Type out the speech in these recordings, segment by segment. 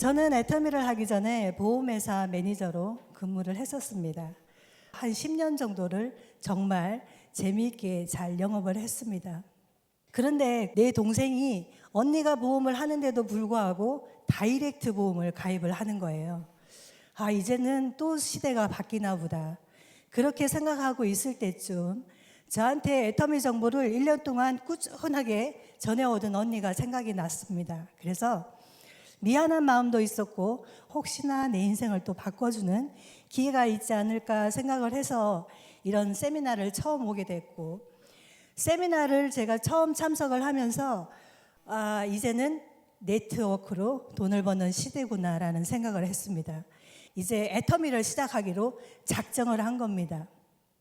저는 애터미를 하기 전에 보험회사 매니저로 근무를 했었습니다. 한 10년 정도를 정말 재미있게 잘 영업을 했습니다. 그런데 내 동생이 언니가 보험을 하는데도 불구하고 다이렉트 보험을 가입을 하는 거예요. 아, 이제는 또 시대가 바뀌나 보다. 그렇게 생각하고 있을 때쯤 저한테 애터미 정보를 1년 동안 꾸준하게 전해오던 언니가 생각이 났습니다. 그래서 미안한 마음도 있었고 혹시나 내 인생을 또 바꿔주는 기회가 있지 않을까 생각을 해서 이런 세미나를 처음 오게 됐고, 세미나를 제가 처음 참석을 하면서 이제는 네트워크로 돈을 버는 시대구나라는 생각을 했습니다. 이제 애터미를 시작하기로 작정을 한 겁니다.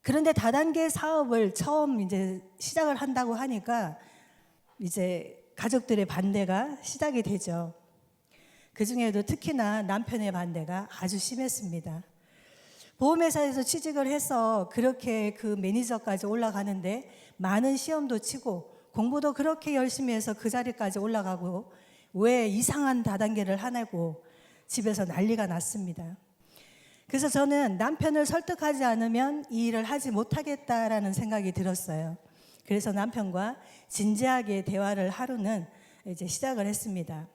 그런데 다단계 사업을 처음 이제 시작을 한다고 하니까 이제 가족들의 반대가 시작이 되죠. 그 중에도 특히나 남편의 반대가 아주 심했습니다. 보험회사에서 취직을 해서 그렇게 그 매니저까지 올라가는데 많은 시험도 치고 공부도 그렇게 열심히 해서 그 자리까지 올라가고 왜 이상한 다단계를 하냐고 집에서 난리가 났습니다. 그래서 저는 남편을 설득하지 않으면 이 일을 하지 못하겠다라는 생각이 들었어요. 그래서 남편과 진지하게 대화를 하루는 이제 시작을 했습니다.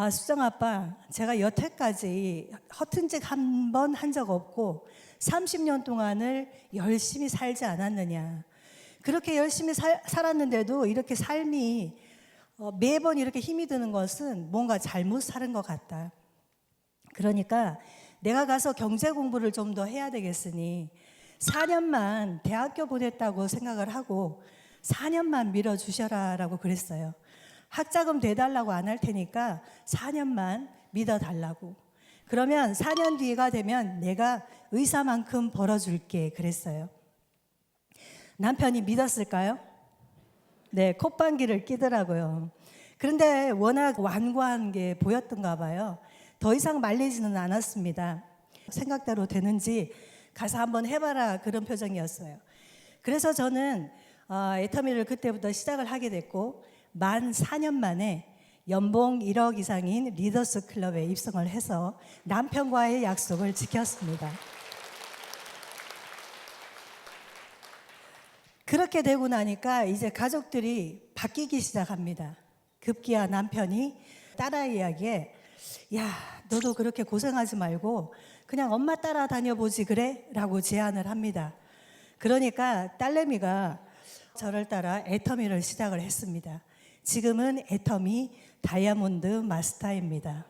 수정 아빠, 제가 여태까지 허튼 짓 한 번 한 적 없고 30년 동안을 열심히 살지 않았느냐. 그렇게 열심히 살았는데도 이렇게 삶이 매번 이렇게 힘이 드는 것은 뭔가 잘못 사는 것 같다. 그러니까 내가 가서 경제 공부를 좀 더 해야 되겠으니 4년만 대학교 보냈다고 생각을 하고 4년만 밀어주셔라 라고 그랬어요. 학자금 대달라고 안 할 테니까 4년만 믿어달라고. 그러면 4년 뒤가 되면 내가 의사만큼 벌어줄게 그랬어요. 남편이 믿었을까요? 네, 콧방귀를 끼더라고요. 그런데 워낙 완고한 게 보였던가 봐요. 더 이상 말리지는 않았습니다. 생각대로 되는지 가서 한번 해봐라 그런 표정이었어요. 그래서 저는 애터미를 그때부터 시작을 하게 됐고 만 4년 만에 연봉 1억 이상인 리더스 클럽에 입성을 해서 남편과의 약속을 지켰습니다. 그렇게 되고 나니까 이제 가족들이 바뀌기 시작합니다. 급기야 남편이 딸아 이야기에 야, 너도 그렇게 고생하지 말고 그냥 엄마 따라 다녀보지 그래? 라고 제안을 합니다. 그러니까 딸내미가 저를 따라 애터미를 시작을 했습니다. 지금은 애터미 다이아몬드 마스터입니다.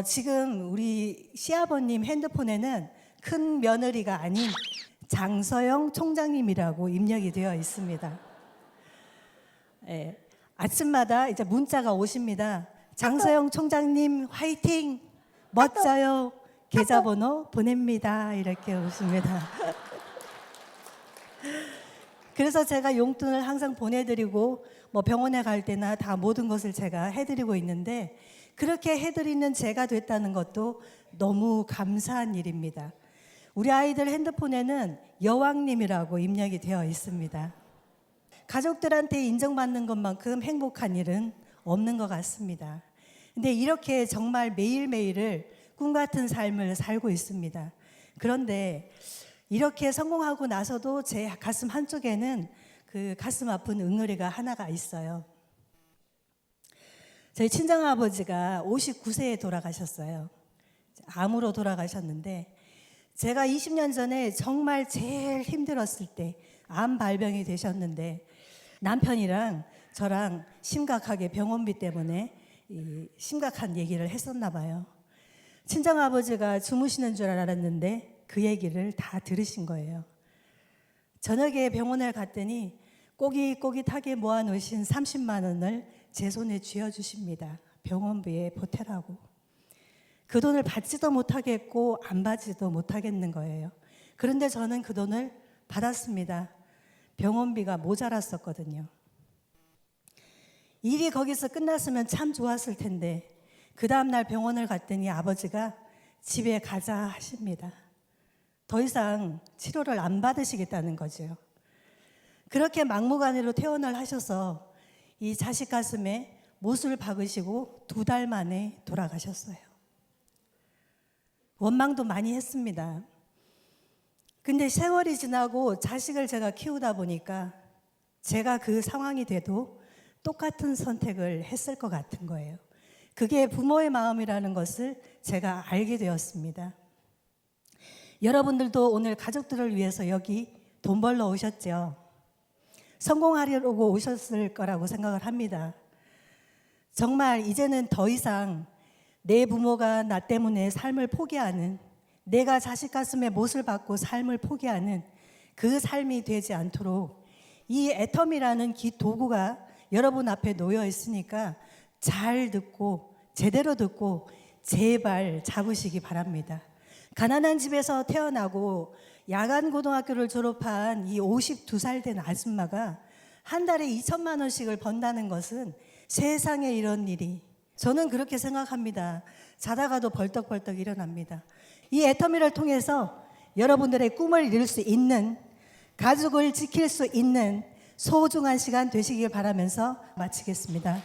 지금 우리 시아버님 핸드폰에는 큰 며느리가 아닌 장서영 총장님이라고 입력이 되어 있습니다. 아침마다 이제 문자가 오십니다. 장서영 총장님 화이팅! 멋져요! 계좌번호 보냅니다. 이렇게 오십니다. 그래서 제가 용돈을 항상 보내드리고 뭐 병원에 갈 때나 다 모든 것을 제가 해드리고 있는데 그렇게 해드리는 제가 됐다는 것도 너무 감사한 일입니다. 우리 아이들 핸드폰에는 여왕님이라고 입력이 되어 있습니다. 가족들한테 인정받는 것만큼 행복한 일은 없는 것 같습니다. 근데 이렇게 정말 매일매일을 꿈 같은 삶을 살고 있습니다. 그런데 이렇게 성공하고 나서도 제 가슴 한쪽에는 그 가슴 아픈 응어리가 하나가 있어요. 저희 친정아버지가 59세에 돌아가셨어요. 암으로 돌아가셨는데 제가 20년 전에 정말 제일 힘들었을 때 암 발병이 되셨는데 남편이랑 저랑 심각하게 병원비 때문에 심각한 얘기를 했었나 봐요. 친정아버지가 주무시는 줄 알았는데 그 얘기를 다 들으신 거예요. 저녁에 병원을 갔더니 꼬깃꼬깃하게 모아놓으신 30만 원을 제 손에 쥐어주십니다. 병원비에 보태라고. 그 돈을 받지도 못하겠고 안 받지도 못하겠는 거예요. 그런데 저는 그 돈을 받았습니다. 병원비가 모자랐었거든요. 일이 거기서 끝났으면 참 좋았을 텐데 그 다음날 병원을 갔더니 아버지가 집에 가자 하십니다. 더 이상 치료를 안 받으시겠다는 거죠. 그렇게 막무가내로 퇴원을 하셔서 이 자식 가슴에 못을 박으시고 2달 만에 돌아가셨어요. 원망도 많이 했습니다. 근데 세월이 지나고 자식을 제가 키우다 보니까 제가 그 상황이 돼도 똑같은 선택을 했을 것 같은 거예요. 그게 부모의 마음이라는 것을 제가 알게 되었습니다. 여러분들도 오늘 가족들을 위해서 여기 돈 벌러 오셨죠? 성공하려고 오셨을 거라고 생각을 합니다. 정말 이제는 더 이상 내 부모가 나 때문에 삶을 포기하는, 내가 자식 가슴에 못을 박고 삶을 포기하는 그 삶이 되지 않도록 이 애텀이라는 도구가 여러분 앞에 놓여 있으니까 잘 듣고 제대로 듣고 제발 잡으시기 바랍니다. 가난한 집에서 태어나고 야간 고등학교를 졸업한 이 52살 된 아줌마가 한 달에 2천만 원씩을 번다는 것은 세상에 이런 일이, 저는 그렇게 생각합니다. 자다가도 벌떡벌떡 일어납니다. 이 애터미를 통해서 여러분들의 꿈을 이룰 수 있는, 가족을 지킬 수 있는 소중한 시간 되시길 바라면서 마치겠습니다.